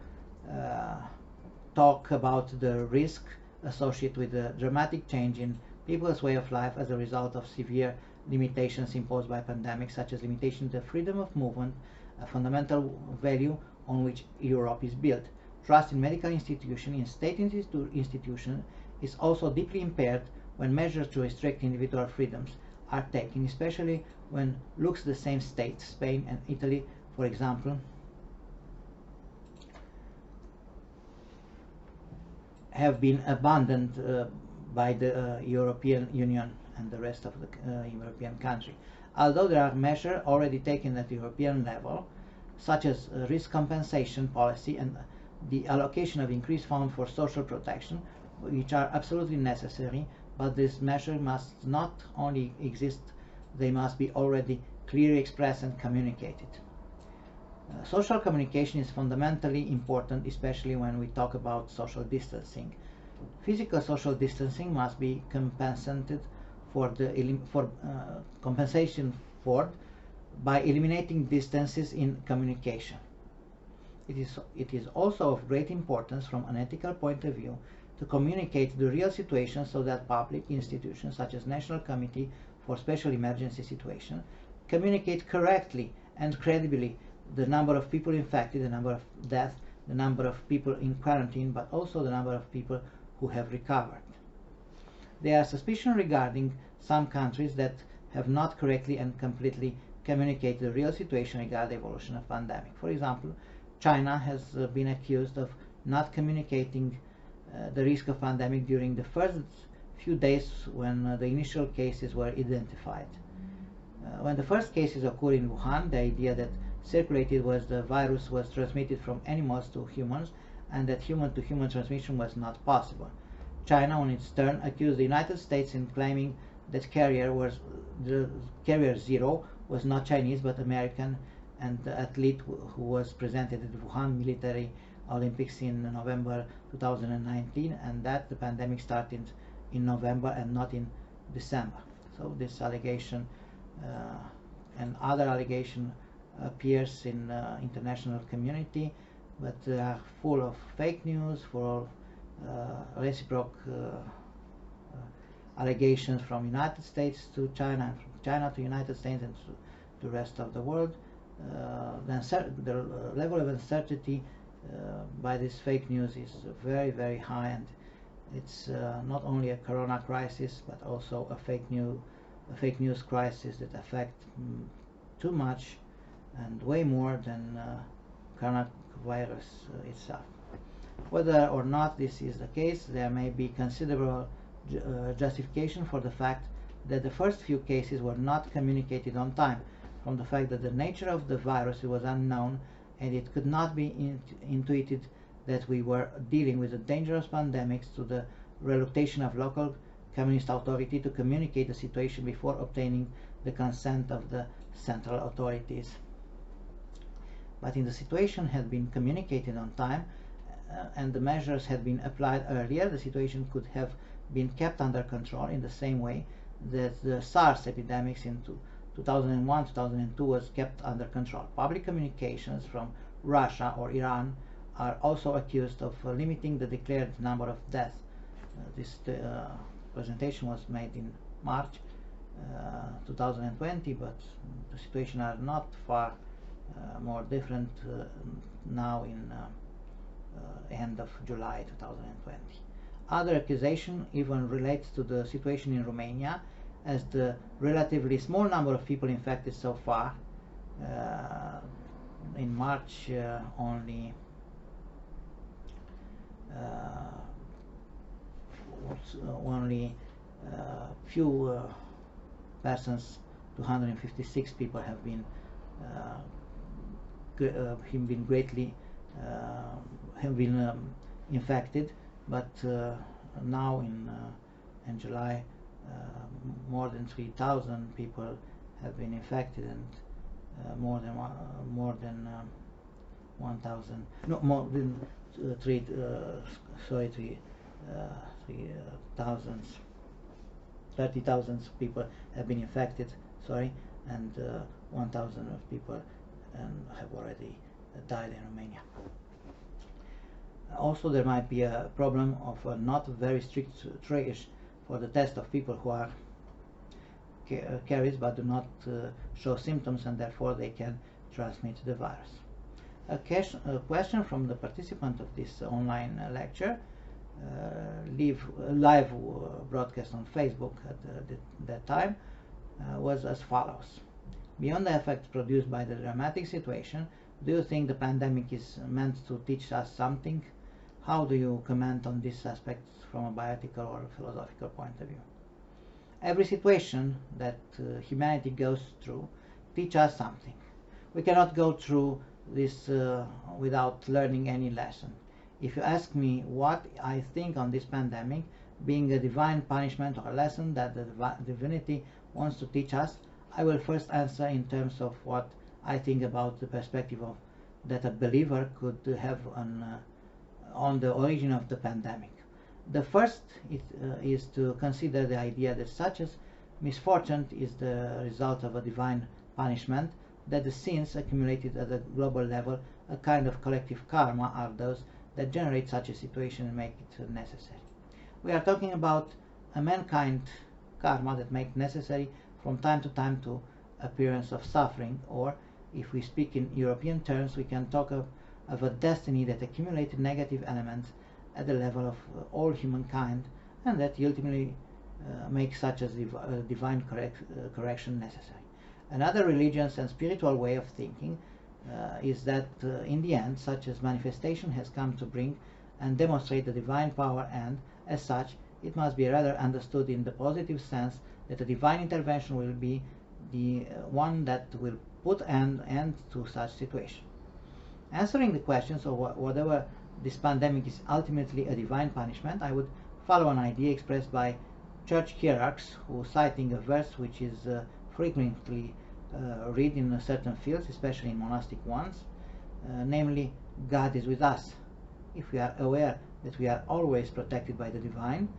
talk about the risk associated with the dramatic change in people's way of life as a result of severe limitations imposed by pandemics, such as limitation to freedom of movement, a fundamental value on which Europe is built. Trust in medical institutions, in state institutions, is also deeply impaired when measures to restrict individual freedoms are taken, especially when looks the same states, Spain and Italy, for example, have been abandoned by the European Union and the rest of the European country. Although there are measures already taken at the European level, such as risk compensation policy and the allocation of increased funds for social protection, which are absolutely necessary, but these measures must not only exist, they must be already clearly expressed and communicated. Social communication is fundamentally important, especially when we talk about social distancing. Physical social distancing must be compensated by eliminating distances in communication. It is also of great importance from an ethical point of view to communicate the real situation so that public institutions such as National Committee for Special Emergency Situations communicate correctly and credibly the number of people infected, the number of deaths, the number of people in quarantine, but also the number of people who have recovered. There are suspicions regarding some countries that have not correctly and completely communicated the real situation regarding the evolution of pandemic. For example, China has been accused of not communicating the risk of pandemic during the first few days when the initial cases were identified. When the first cases occurred in Wuhan, the idea that circulated was the virus was transmitted from animals to humans and that human-to-human transmission was not possible. China, on its turn, accused the United States in claiming that carrier zero was not Chinese but American, and the athlete who was presented at the Wuhan military Olympics in November 2019, and that the pandemic started in November and not in December. So this allegation and other allegation appears in international community, but they are full of fake news, full of reciprocal allegations from United States to China, and from China to United States, and to the rest of the world. The level of uncertainty by this fake news is very, very high, and it's not only a corona crisis, but also a fake news crisis that affects too much and way more than coronavirus itself. Whether or not this is the case, there may be considerable justification for the fact that the first few cases were not communicated on time, from the fact that the nature of the virus was unknown, and it could not be intuited that we were dealing with a dangerous pandemic, to the reluctation of local communist authority to communicate the situation before obtaining the consent of the central authorities. But if the situation had been communicated on time and the measures had been applied earlier, the situation could have been kept under control in the same way that the SARS epidemics in 2001-2002 was kept under control. Public communications from Russia or Iran are also accused of limiting the declared number of deaths. This presentation was made in March 2020, but the situation are not far more different now in end of July 2020. Other accusation even relates to the situation in Romania, as the relatively small number of people infected so far. In March only few persons, 256 people have been greatly infected, but now in July more than 3,000 people have been infected, and more than 1,000, no, more than 30,000 people have been infected, and 1,000 of people have already died in Romania. Also, there might be a problem of a not very strict triage for the test of people who are carriers but do not show symptoms, and therefore they can transmit the virus. A question from the participant of this online lecture, live broadcast on Facebook at that time, was as follows. Beyond the effect produced by the dramatic situation, do you think the pandemic is meant to teach us something? How do you comment on this aspect from a bioethical or philosophical point of view? Every situation that humanity goes through teaches us something. We cannot go through this without learning any lesson. If you ask me what I think on this pandemic, being a divine punishment or a lesson that the divinity wants to teach us, I will first answer in terms of what I think about the perspective of that a believer could have on the origin of the pandemic. The first is to consider the idea that such as misfortune is the result of a divine punishment, that the sins accumulated at a global level, a kind of collective karma, are those that generate such a situation and make it necessary. We are talking about a mankind karma that makes necessary from time to time to appearance of suffering, or if we speak in European terms, we can talk of a destiny that accumulated negative elements at the level of all humankind, and that ultimately makes such as divine correction necessary. Another religious and spiritual way of thinking is that in the end, such as manifestation has come to bring and demonstrate the divine power, and as such it must be rather understood in the positive sense that a divine intervention will be the one that will put an end to such situation. Answering the questions of whatever this pandemic is ultimately a divine punishment, I would follow an idea expressed by church hierarchs who, citing a verse which is frequently read in certain fields, especially in monastic ones, namely, God is with us, if we are aware that we are always protected by the divine,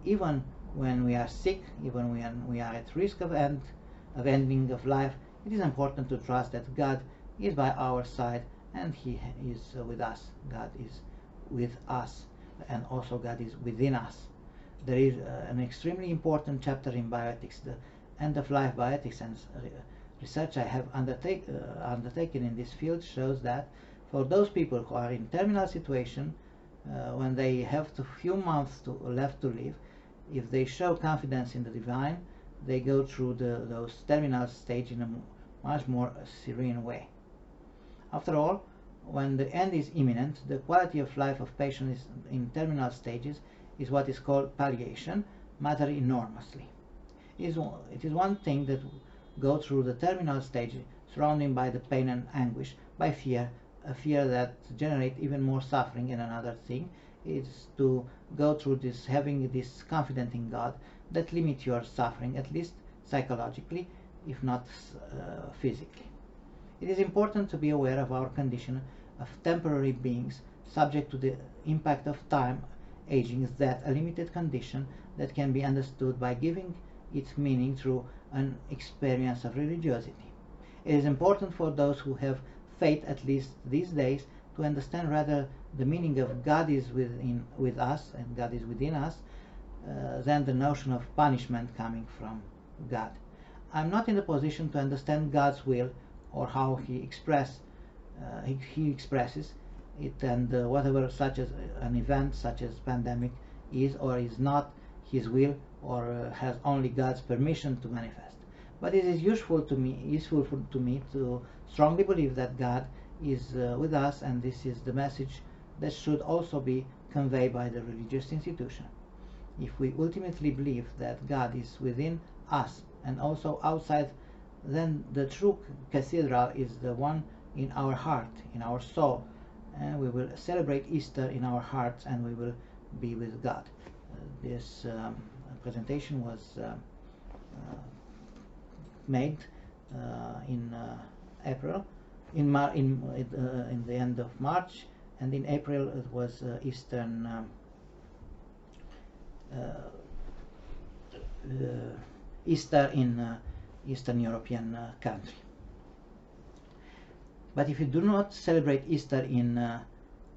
even when we are sick, even when we are at risk of ending of life, it is important to trust that God is by our side and He is with us. God is with us, and also God is within us. There is an extremely important chapter in bioethics, the end-of-life bioethics, and research I have undertaken in this field shows that for those people who are in terminal situation, when they have few months left to live, if they show confidence in the divine, they go through those terminal stage in a much more serene way. After all, when the end is imminent, the quality of life of patients in terminal stages is what is called palliation, matter enormously. It is one thing that go through the terminal stage surrounded by the pain and anguish, by fear, a fear that generates even more suffering, and another thing is to go through this, having this confidence in God that limits your suffering, at least psychologically, if not physically. It is important to be aware of our condition of temporary beings subject to the impact of time. Aging is that a limited condition that can be understood by giving its meaning through an experience of religiosity. It is important for those who have faith, at least these days, to understand rather the meaning of God is with us and God is within us than the notion of punishment coming from God. I'm not in the position to understand God's will or how He expresses it, and whatever such as an event such as pandemic is or is not His will, or has only God's permission to manifest. But it is useful to me to strongly believe that God is with us, and this is the message that should also be conveyed by the religious institution. If we ultimately believe that God is within us and also outside, then the true cathedral is the one in our heart, in our soul, and we will celebrate Easter in our hearts, and we will be with God. This presentation was made in April, in the end of March, and in April it was Eastern Easter in Eastern European country. But if we do not celebrate Easter in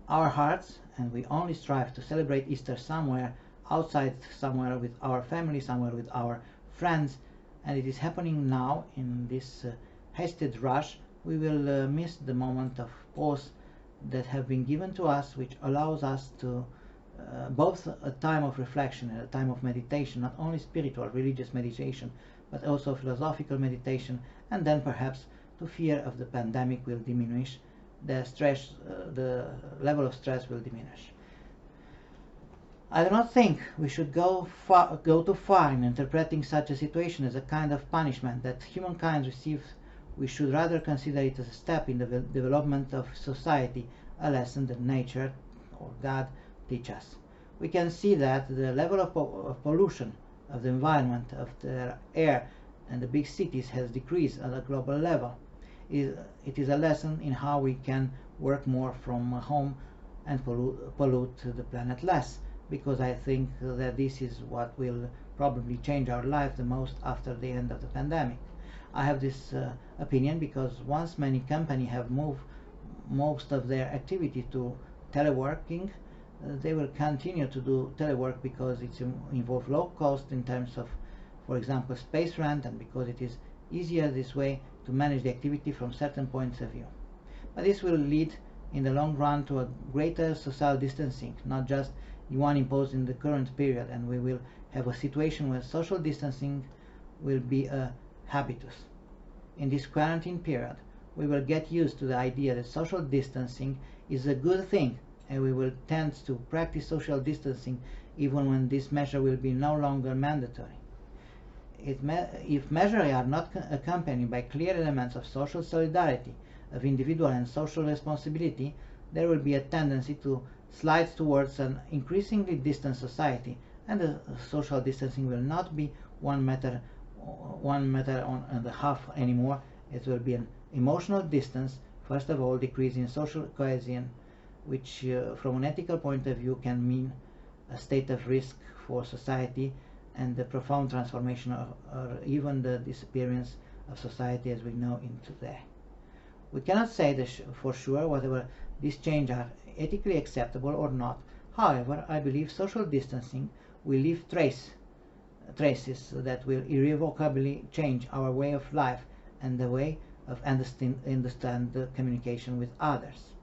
our hearts, and we only strive to celebrate Easter somewhere outside, somewhere with our family, somewhere with our friends, and it is happening now in this hasted rush, we will miss the moment of pause that have been given to us, which allows us to both a time of reflection and a time of meditation, not only spiritual, religious meditation, but also philosophical meditation, and then perhaps the fear of the pandemic will diminish, the stress, the level of stress will diminish. I do not think we should go too far in interpreting such a situation as a kind of punishment that humankind receives. We should rather consider it as a step in the development of society, a lesson that nature or God teach us. We can see that the level of pollution of the environment, of the air and the big cities has decreased at a global level. It is a lesson in how we can work more from home and pollute the planet less, because I think that this is what will probably change our life the most after the end of the pandemic. I have this opinion because once many companies have moved most of their activity to teleworking, they will continue to do telework because it involves low cost in terms of, for example, space rent, and because it is easier this way to manage the activity from certain points of view. But this will lead in the long run to a greater social distancing, not just the one imposed in the current period, and we will have a situation where social distancing will be a habitus. In this quarantine period, we will get used to the idea that social distancing is a good thing, and we will tend to practice social distancing even when this measure will be no longer mandatory. If measures are not accompanied by clear elements of social solidarity, of individual and social responsibility, there will be a tendency to slide towards an increasingly distant society, and the social distancing will not be 1 meter and a half anymore. It will be an emotional distance, first of all, decrease in social cohesion, which from an ethical point of view can mean a state of risk for society and the profound transformation or even the disappearance of society as we know it today. We cannot say for sure whether these changes are ethically acceptable or not. However, I believe social distancing will leave traces that will irrevocably change our way of life and the way of understand the communication with others.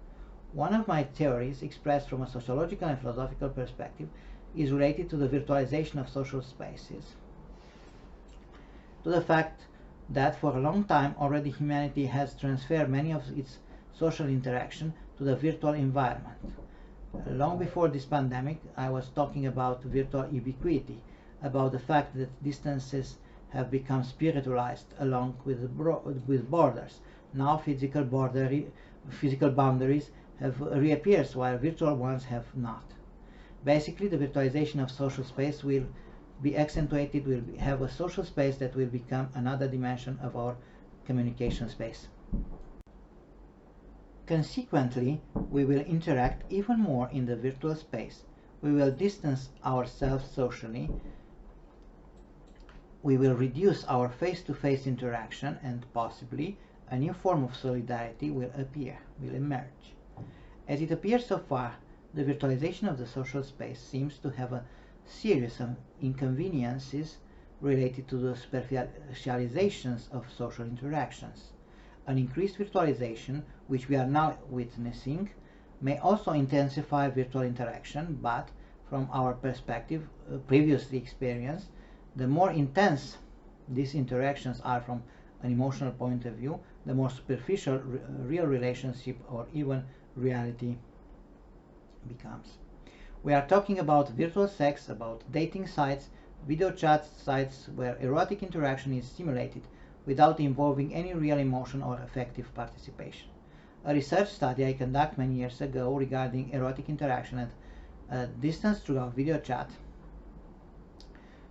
One of my theories, expressed from a sociological and philosophical perspective, is related to the virtualization of social spaces, to the fact that for a long time already humanity has transferred many of its social interaction to the virtual environment. Long before this pandemic, I was talking about virtual ubiquity, about the fact that distances have become spiritualized along with borders. Now physical boundaries have reappeared while virtual ones have not. Basically, the virtualization of social space will be accentuated, will have a social space that will become another dimension of our communication space. Consequently, we will interact even more in the virtual space. We will distance ourselves socially. We will reduce our face-to-face interaction, and possibly a new form of solidarity will emerge. As it appears so far, the virtualization of the social space seems to have a series of inconveniences related to the superficializations of social interactions. An increased virtualization, which we are now witnessing, may also intensify virtual interaction, but from our perspective, previously experienced, the more intense these interactions are from an emotional point of view, the more superficial real relationship or even reality becomes. We are talking about virtual sex, about dating sites, video chat sites where erotic interaction is simulated without involving any real emotion or affective participation. A research study I conducted many years ago regarding erotic interaction at a distance through a video chat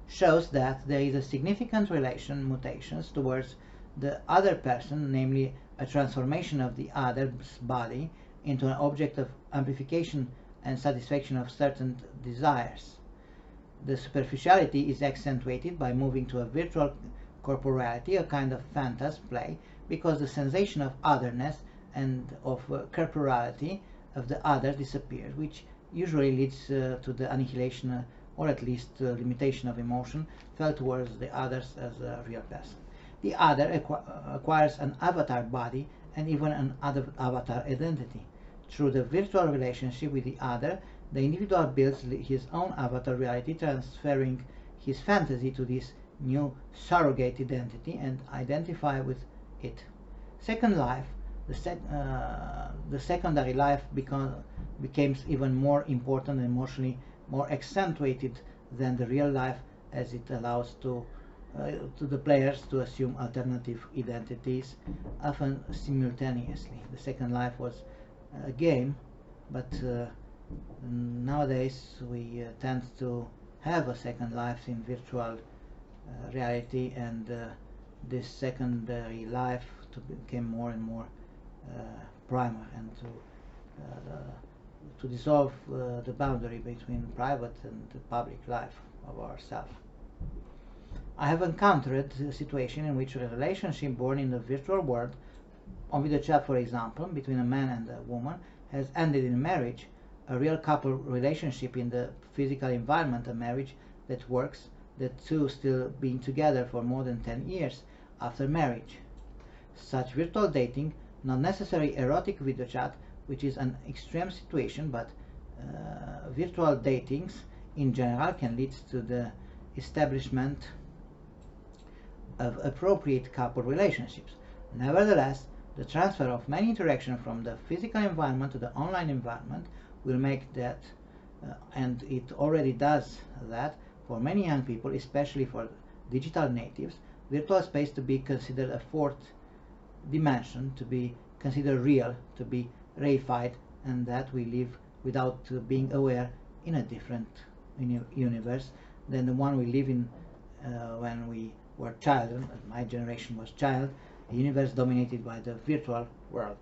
shows that there is a significant mutations towards the other person, namely a transformation of the other's body into an object of amplification and satisfaction of certain desires. The superficiality is accentuated by moving to a virtual corporality, a kind of fantasy play, because the sensation of otherness and of corporality of the other disappears, which usually leads to the annihilation or at least limitation of emotion felt towards the others as a real person. The other acquires an avatar body and even an avatar identity. Through the virtual relationship with the other, the individual builds his own avatar reality, transferring his fantasy to this new surrogate identity and identify with it. Second life, the secondary life becomes even more important and emotionally more accentuated than the real life, as it allows to the players to assume alternative identities, often simultaneously. The second life was a game, but nowadays we tend to have a second life in virtual reality, and this secondary life became more and more primal, and to dissolve the boundary between private and the public life of ourselves. I have encountered a situation in which a relationship born in the virtual world, on video chat for example, between a man and a woman, has ended in marriage, a real couple relationship in the physical environment, a marriage that works, the two still being together for more than 10 years after marriage. Such virtual dating, not necessarily erotic video chat, which is an extreme situation, but virtual datings in general can lead to the establishment of appropriate couple relationships. Nevertheless, the transfer of many interactions from the physical environment to the online environment will make that, and it already does that, for many young people, especially for digital natives, virtual space to be considered a fourth dimension, to be considered real, to be reified, and that we live without being aware in a different universe than the one we live in when we were child. My generation was child, a universe dominated by the virtual world.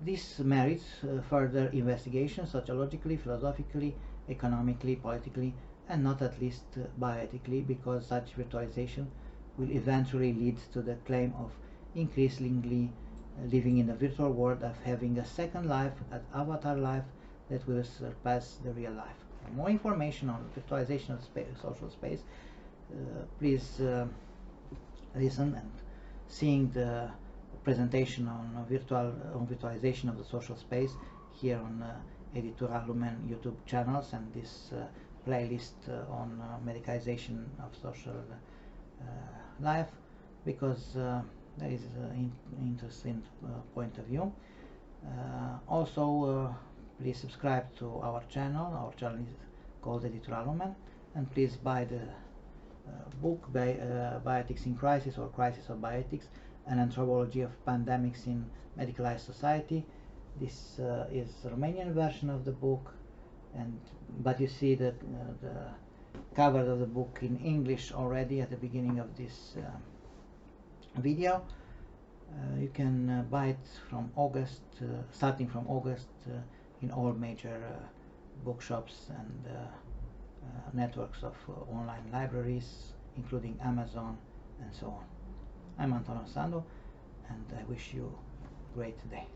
This merits further investigation sociologically, philosophically, economically, politically, and not at least bioethically, because such virtualization will eventually lead to the claim of increasingly living in the virtual world, of having a second life, an avatar life that will surpass the real life. For more information on virtualization of social space, please listen and seeing the presentation on virtualization of the social space here on Editorial Lumen YouTube channels, and this playlist on medicalization of social life, because there is an interesting point of view. Also, please subscribe to our channel. Our channel is called Editorial Lumen, and please buy the book by Bioethics in Crisis, or Crisis of Bioethics, an Anthropology of Pandemics in Medicalized Society. This is the Romanian version of the book, but you see the cover of the book in English already at the beginning of this video. You can buy it from August, starting from August, in all major bookshops and networks of online libraries, including Amazon and so on. I'm Antonio Sandu, and I wish you a great day.